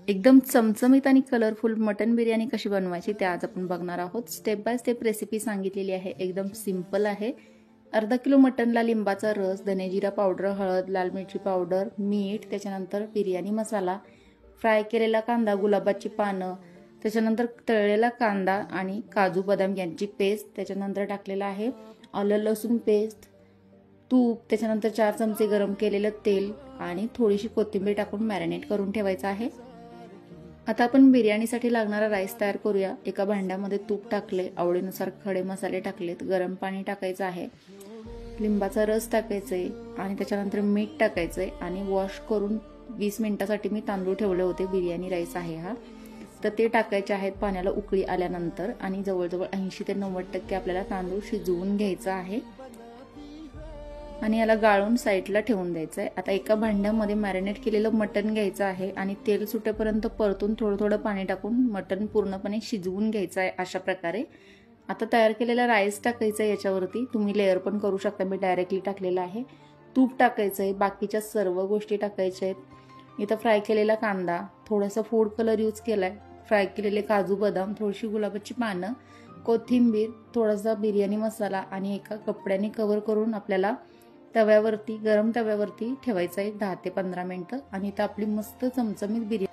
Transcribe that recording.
एकदम चमचमीत आणि कलरफुल मटन बिर्याणी कशी बनवायची ते आज आपण बघणार आहोत। स्टेप बाय स्टेप रेसिपी सांगितलेली आहे, एकदम सिंपल आहे। अर्धा किलो मटनला लिंबाचा रस, धने जिरा पावडर, हळद, लाल मिरची पावडर, मीठ, त्याच्यानंतर बिर्याणी मसाला, फ्राय केलेला कांदा, गुलाबाची पानं, त्याच्यानंतर तळलेला कांदा आणि काजू बदाम यांची पेस्ट, त्याच्यानंतर टाकलेला आहे आलं लसूण पेस्ट, तूप, त्याच्यानंतर 4 चमचे गरम केलेलं तेल आणि थोडीशी कोथिंबीर टाकून मॅरिनेट करून ठेवायचं आहे। आता आपण बिर्याणीसाठी लागणारा राईस तयार करूया। एका भांड्यामध्ये तूप टाकले, आवडीनुसार खडे मसाले टाकलेत, गरम पाणी टाकायचं आहे, लिंबाचा रस टाकायचे आणि त्याच्यानंतर मीठ टाकायचे आणि वॉश करून 20 मिनिटांसाठी मी तांदूळ ठेवले होते। बिर्याणी राईस आहे हा, तर ते टाकायचे आहेत पाण्याला उकळी आल्यानंतर आणि जवळजवळ 80 ते 90% आपल्याला तांदूळ शिजवून घ्यायचा आहे आणि याला गाळून साईडला ठेवून द्यायचं आहे। आता एका भांड्यामध्ये मॅरिनेट केलेलं मटण घ्यायचं आहे आणि तेल सुटेपर्यंत परतून थोडं थोडं पाणी टाकून मटण पूर्णपणे शिजवून घ्यायचं आहे अशा प्रकारे। आता तयार केलेला राईस टाकायचा आहे याच्यावरती, तुम्ही लेअर पण करू शकता, मी डायरेक्टली टाकलेला आहे। तूप टाकायचं आहे, बाकीच्या सर्व गोष्टी टाकायच्या आहेत। इथं फ्राय केलेला कांदा, थोडासा फूड कलर यूज केलाय, फ्राय केलेले काजू बदाम, थोडीशी गुलाबाची पानं, कोथिंबीर, थोडासा बिर्याणी मसाला आणि एका कपड्याने कव्हर करून आपल्याला तव्यावरती, गरम तव्यावरती ठेवायचं आहे 10 ते 15 मिनिटं आणि इथं आपली मस्त चमचमीत बिर्याणी